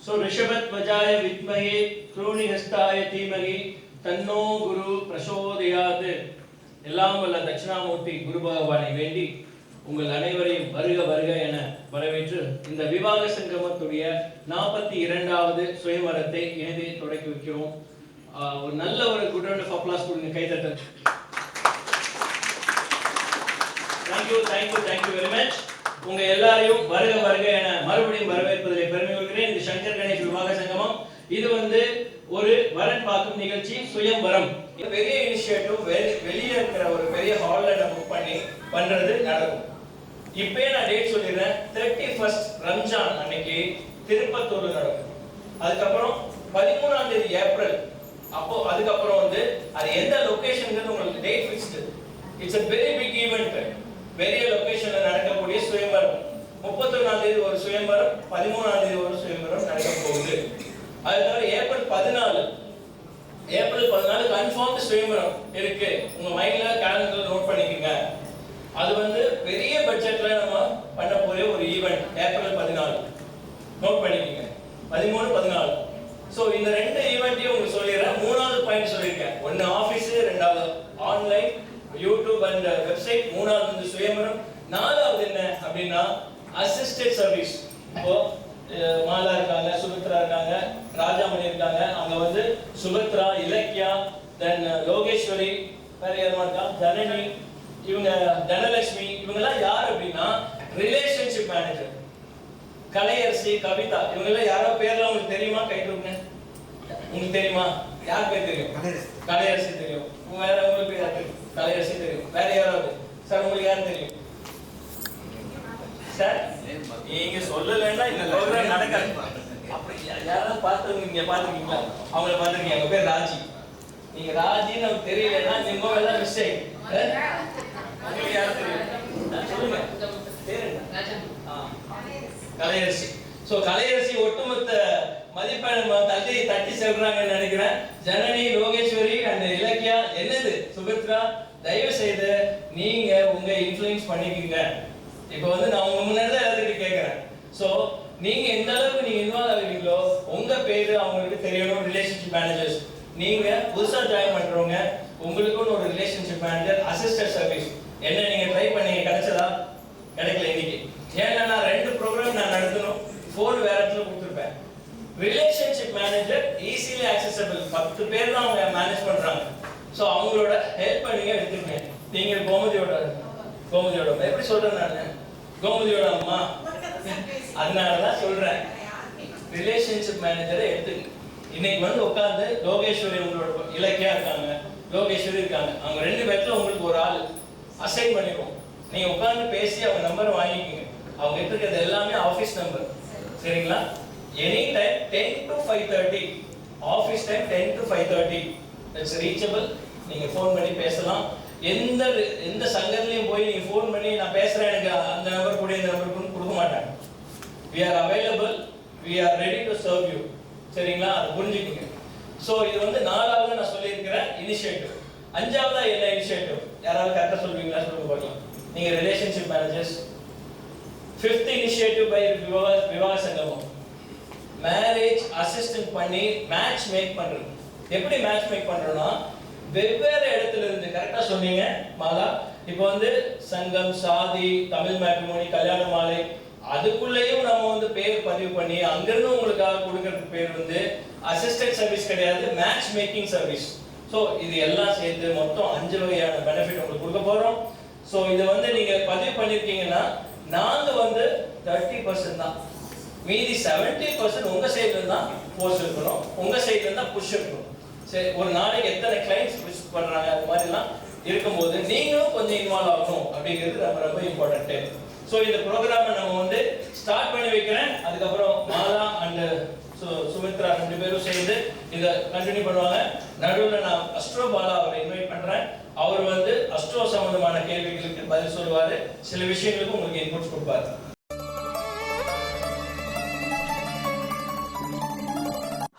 So ரிஷபத்வஜாய வித்மகே க்ரோணிஹஸ்தாய தீமகி தன்னோ குரு பிரசோதயாது. எல்லாம் வல்ல தட்சிணாமூர்த்தி குரு பகவானை வேண்டி உங்கள் அனைவரையும் வருக வருக என வரவேற்று இந்த விவாக சங்கமத்துடைய 42வது சுயமரத்தை இணைந்து தொடக்கி வைக்கிறோம். ஒரு நல்ல ஒரு குட் ரவுண்ட் ஆஃப் அப்ளாஸ் கொடுங்க, கைதட்டல். Thank you very much. உங்க எல்லாரையும் வருக வருக என மறுபடியும் வரவேற்பதில் பெருமை கொள்கிறேன். இது சங்கர் கணேஷ் விவாக சங்கமம். இது ஒரு வரன் பார்க்கும் நிகழ்ச்சி, சுயம்பரம். பெரிய இனிஷியேட்டிவ் வெளியே இருக்கிற ஒரு பெரிய ஹால்ல நம்ம புக் பண்ணி பண்றது நடக்கும். இப்பே நான் டேட் சொல்லிடுறேன். 31st ரம்ஜான் அன்னைக்கு திருப்பத்தூர்ல நடக்கும். அதுக்கப்புறம் 13ஆம் தேதி ஏப்ரல், அப்போ அதுக்கப்புறம் அது எந்த லொகேஷன்ங்கிறது உங்களுக்கு date fixed. It's a very big event. பெரிய லொகேஷன்ல நடக்கக்கூடிய சுயம்பரம். 31ஆம் தேதி ஒரு சுயம்பரம், 13ஆம் தேதி ஒரு சுயம்பரம் நடக்க போகுது. அதுக்கப்புறம் ஏப்ரல் 14 கன்ஃபார்ம் சுயம்பரம் இருக்கு. உங்க மைண்ட்ல கேலண்டர்ல நோட் பண்ணிக்கங்க. அது பெரிய பட்ஜெட்ல நம்ம பண்ண போற ஒரு ஈவென்ட். ஏப்ரல் 14 நோட் பண்ணிக்கங்க. 13, 14. சோ இந்த ரெண்டு ஈவென்ட்டையும் உங்களுக்கு சொல்லிடுறேன். மூணாவது பாயிண்ட் சொல்லிருக்கேன். ஒன்னு ஆபீஸ், ரெண்டாவது ஆன்லைன் யூடியூப் அண்ட் வெப்சைட், மூணாவது சுயம்பரம், நாலாவது என்ன அப்படின்னா அசிஸ்டட் சர்வீஸ். இப்போ மாலா இருக்காங்க, சுபத்ரா இருக்காங்க, ராஜாமணி இருக்காங்க. அங்க சுபத்ரா, இலக்கியா, தென் லோகேஸ்வரி, வேற யாருமா இருக்கா, ஜனனி, இவங்க தனலட்சுமி, இவங்க எல்லாம் யார் அப்படின்னா ரிலேஷன்ஷிப் மேனேஜர். கலையரசி, கவிதா, இவங்க எல்லாம் யாரோ பேர்லாம் உங்களுக்கு தெரியுமா? கை தூக்குங்க. உங்களுக்கு தெரியுமா? யார் பேர் தெரியும்? கலையரசி தெரியும். வேற உங்களுக்கு யார் தெரியும்? கலையரசி தெரியும். வேற யாராவது? சார் உங்களுக்கு யார் தெரியும்? சார் நீங்க சொல்லலைன்னா இந்த ப்ரோக்ராம் நடக்காது. அப்படி யாராவது பார்த்தவங்க இங்க பாத்துருக்கீங்களா? அவங்கள பாத்துருக்கீங்க. அவங்க பேர் ராஜி. நீங்க ராஜின்னு நமக்கு தெரியலன்னா நீங்க எல்லாம் மிஸ்டேக். உங்களுக்கு யார் தெரியும்? சொல்லுங்க. பேர் என்ன? கலையரசி. சோ கலையரசி ஒட்டுமொத்த மதிப்பெண் தட்டி சொல்றாங்கன்னு நினைக்கிறேன். ஜனனி, லோகேஸ்வரி அண்ட் இலக்கியா, என்னது சுபத்ரா, தயவு செய்து நீங்க உங்க இன்ஃப்ளூயன்ஸ் பண்ணிக்கீங்க. இப்போ நான் உங்க முன்னாடி தான் எல்லாத்துக்கிட்ட கேட்கறேன். சோ நீங்க எந்த அளவுக்கு நீங்க இன்வால்வ் ஆகுறீங்களோ உங்க பேரு அவங்களுக்கு தெரியணும். ரிலேஷன்ஷிப் மேனேஜர்ஸ், நீங்க புதுசா ஜாயின் பண்றவங்க, உங்களுக்குன்னு ஒரு ரிலேஷன்ஷிப் மேனேஜர், அசிஸ்டன்ட் சர்வீஸ் என்ன நீங்க ட்ரை பண்ணீங்க, கிடைச்சதா? கிடைக்கல இன்னைக்கு. ஏன்னா நான் 2 ப்ரோக்ராம் நான் நடத்தணும், ஃபோன் வேற இடத்துல கொடுத்துருப்பேன். ரிலேஷன்ஷிப் மேனேஜர் ஈஸிலி ஆக்சஸபிள், 10 பேர் தான் அவங்க மேனேஜ் பண்றாங்க. சோ அவங்களோட ஹெல்ப் நீங்க எடுத்துக்கங்க. நீங்க கோமதியோட எப்படி சொல்றேன் நானு, கோமதியோட அம்மா, அதனாலதான் சொல்றேன் ரிலேஷன்ஷிப் மேனேஜரை எடுத்துக்க. இன்னைக்கு உட்கார்ந்து லோகேஸ்வரி, உங்களோட இலக்கியா இருக்காங்க, லோகேஸ்வரி இருக்காங்க, அவங்க 2 பேர்ல உங்களுக்கு ஒரு ஆள் அசைன் பண்ணிடுவோம். நீங்க உட்கார்ந்து பேசி அவங்க நம்பர் வாங்கிக்கோங்க. அவங்க இருக்கிறது எல்லாமே ஆபீஸ் நம்பர், சரிங்களா? Any time 10 to 5:30, office time 10 to 5:30 it's reachable. நீங்க ஃபோன் பண்ணி பேசலாம். எந்த சங்கத்திலையும் போய் நீங்க ஃபோன் பண்ணி நான் பேசுறேன், எனக்கு அந்த நம்பர் கூட இந்த நம்பர் கொடுக்க மாட்டாங்க. we are available, we are ready to serve you, சரிங்களா? அது புரிஞ்சுக்கங்க. சோ இது 4வது நான் சொல்லி இருக்கிறேன் இனிஷியேட்டிவ். 5வது என்ன இனிஷியேட்டிவ்? யாராவது கரெக்டா சொல்வீங்களா? சொல்லுங்க பார்க்கலாம். நீங்க relationship managers. 5th initiative by விவாக சங்கமம், மேரேஜ் அசிஸ்டன்ட் பண்ணி மேட்ச் மேக் பண்றது. எப்படி மேட்ச் மேக் பண்றோம்னா வெவ்வேறு இடத்துல இருந்து, கரெக்டா சொன்னீங்க மாலா. இப்போ சங்கம், சாதி, தமிழ் மேட்ரிமோனி, கல்யாண மாலை, அதுக்குள்ளேயும் நம்ம பேர் பதிவு பண்ணி அங்கிருந்து உங்களுக்காக கொடுக்கறதுக்கு பேர் அசிஸ்டன்ட் சர்வீஸ் கிடையாது, மேட்ச் மேக்கிங் சர்வீஸ். சோ இது எல்லாம் சேர்த்து மொத்தம் 5 வகையான பெனிஃபிட் உங்களுக்கு கொடுக்க போறோம். சோ இது நீங்க பதிவு பண்ணிருக்கீங்கன்னா நாங்க 30% தான், மீதி 70% உங்க சைடுல தான் போஸ்ட் இருக்கணும், உங்க சைடுல தான் புஷ் இருக்கணும். சரி, ஒரு நாளைக்கு எத்தனை கிளைண்ட்ஸ் புஷ் பண்றாங்க அது மாதிரிலாம் இருக்கும்போது நீங்களும் கொஞ்சம் இன்வால்வ் ஆகணும் அப்படிங்கிறது ரொம்ப இம்பார்ட்டன்ட். ஸோ இந்த ப்ரோக்ராமை நம்ம ஸ்டார்ட் பண்ணி வைக்கிறேன். அதுக்கப்புறம் மாலா அண்ட் சுமித்ரா 2 பேரும் சேர்ந்து இதை கண்டினியூ பண்ணுவாங்க. நடுவில் நான் அஸ்ட்ரோ பாலா அவரை இன்வைட் பண்றேன். அவர் அஸ்ட்ரோ சம்பந்தமான கேள்விகளுக்கு பதில் சொல்லுவாரு, சில விஷயங்களுக்கு உங்களுக்கு இன்புட்ஸ் கொடுப்பாரு.